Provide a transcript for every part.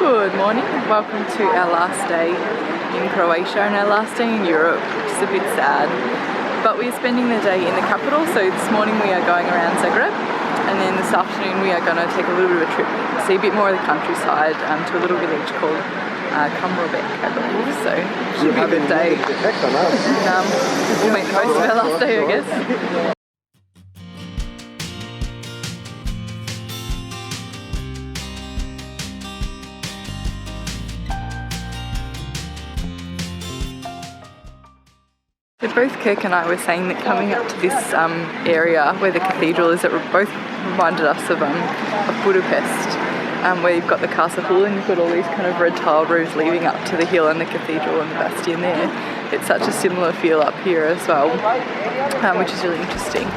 Good morning, welcome to our last day in Croatia and our last day in Europe, which is a bit sad. But we're spending the day in the capital, so this morning we are going around Zagreb, and then this afternoon we are going to take a little bit of a trip, see a bit more of the countryside to a little village called Croatia, I believe, so it should be a good day. And we'll make the most of our last day, I guess. So both Kirk and I were saying that coming up to this area where the cathedral is, it both reminded us of Budapest, where you've got the castle hall and you've got all these kind of red tiled roofs leading up to the hill and the cathedral and the bastion there. It's such a similar feel up here as well, which is really interesting.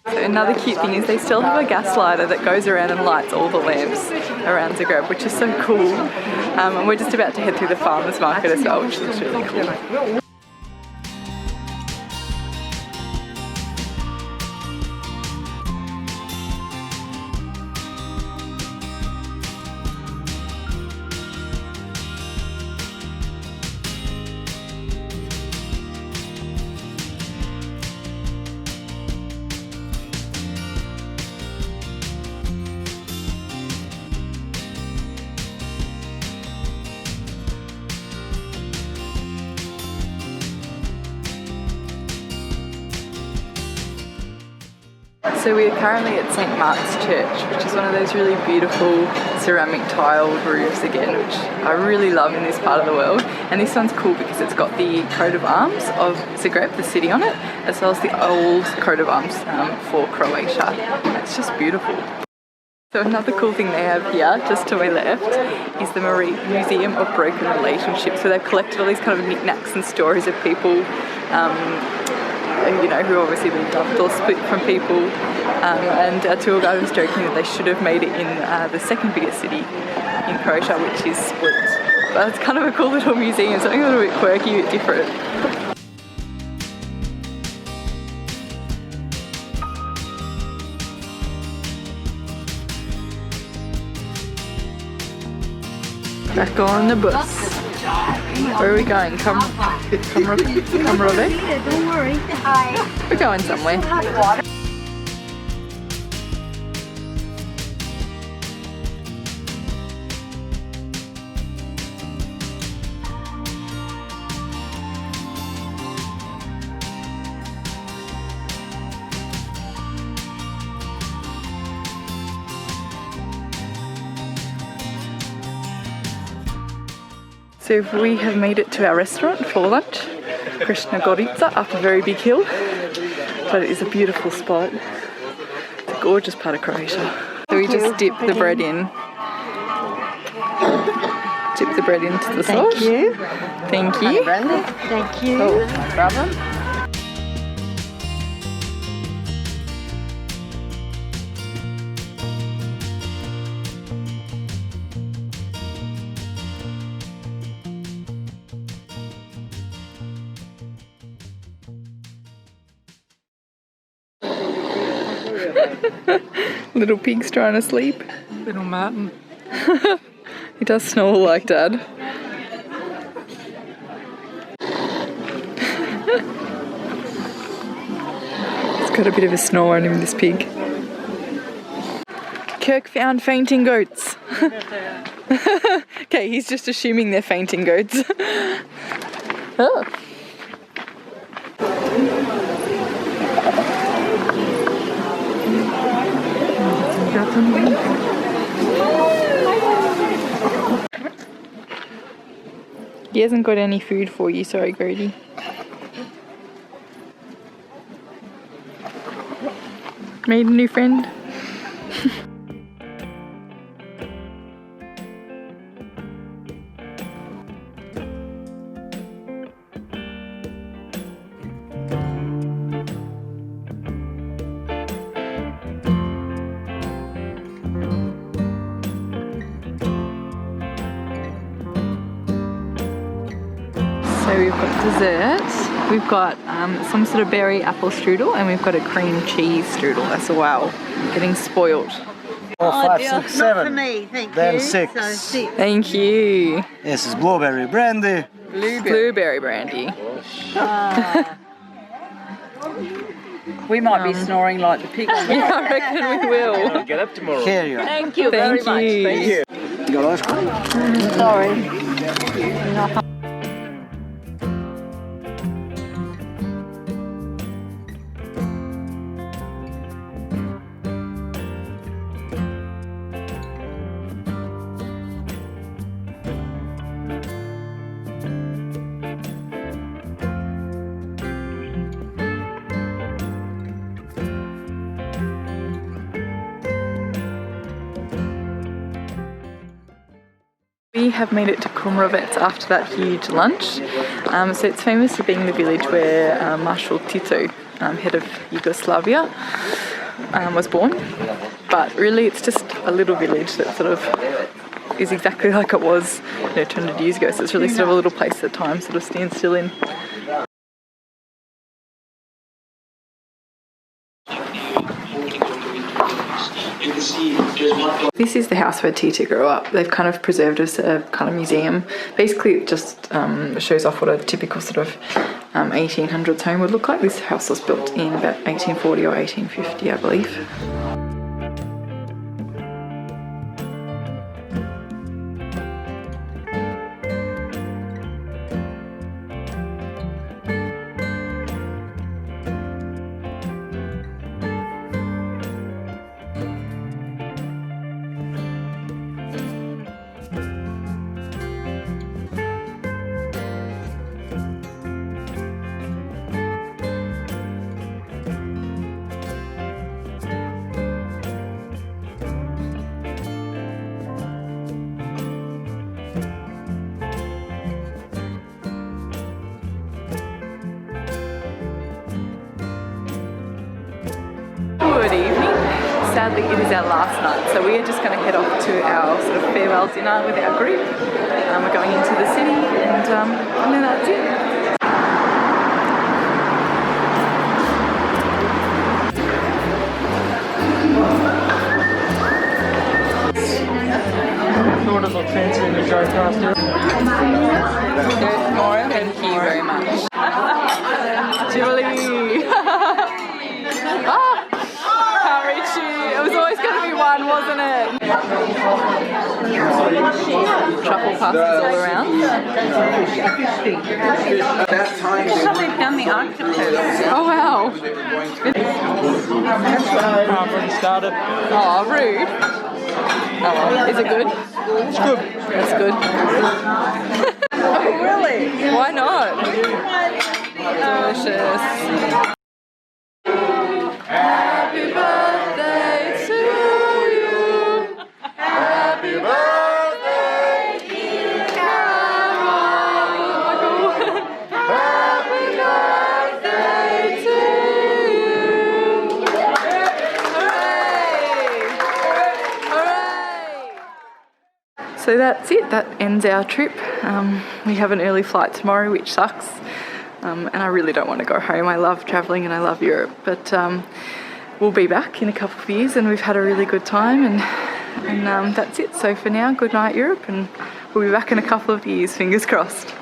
Another cute thing is they still have a gas lighter that goes around and lights all the lamps around Zagreb, which is so cool. And we're just about to head through the farmers market as well, which is really cool. So we are currently at St. Mark's Church, which is one of those really beautiful ceramic tiled roofs again, which I really love in this part of the world. And this one's cool because it's got the coat of arms of Zagreb, the city, on it, as well as the old coat of arms for Croatia. It's just beautiful. So another cool thing they have here, just to my left, is the Museum of Broken Relationships, where they've collected all these kind of knickknacks and stories of people you know, who obviously been dumped or split from people, and our tour guide was joking that they should have made it in the second biggest city in Croatia, which is Split. But it's kind of a cool little museum, something a little bit quirky, a bit different. Back on the bus. Where are we going? Croatia? Don't worry. Hi. We're going somewhere. So we have made it to our restaurant for lunch, Krishna Gorica, up a very big hill, but it is a beautiful spot. It's a gorgeous part of Croatia. So we just dip the bread in. Dip the bread into the sauce. Thank you. Thank you. Thank you. Oh, no problem. Little pig's trying to sleep. Little Martin. He does snore like Dad. He's got a bit of a snore on him, this pig. Kirk found fainting goats. Okay, he's just assuming they're fainting goats. Oh. He hasn't got any food for you, sorry Grody. Made a new friend? So we've got dessert, we've got some sort of berry apple strudel, and we've got a cream cheese strudel as well. Getting spoiled. 4, 5, 6, Not 7. for me, thank Then you. 6. So 6. Thank you. This is blueberry brandy. Blueberry brandy. We might be snoring like the pig on the Yeah, I reckon we will. Get up tomorrow. Here you are. Thank you Thank very you. much. Thank you. Got ice cream? Sorry. We have made it to Kumrovec after that huge lunch. So it's famous for being the village where Marshal Tito, head of Yugoslavia, was born. But really it's just a little village that sort of is exactly like it was 200 years ago. So it's really sort of a little place that time sort of stands still in. This is the house where Tito grew up. They've kind of preserved as a kind of museum. Basically it just shows off what a typical sort of 1800s home would look like. This house was built in about 1840 or 1850, I believe. Good evening. Sadly it is our last night, so we are just going to head off to our sort of farewell dinner with our group. We're going into the city and then that's it. Thank you very much. Julie! Can't reach you. It was always going to be one, wasn't it? Truffle pastas all around. So they've done the octopus. Oh wow. Oh, rude. Oh well. Is it good? It's good. It's good. Oh, really? Why not? Delicious. Happy birthday to you. Happy birthday, dear Carol. Happy birthday to you. Hooray! Hooray! So that's it. That ends our trip. We have an early flight tomorrow, which sucks. And I really don't want to go home. I love travelling and I love Europe, but we'll be back in a couple of years and we've had a really good time and that's it. So for now, good night Europe, and we'll be back in a couple of years, fingers crossed.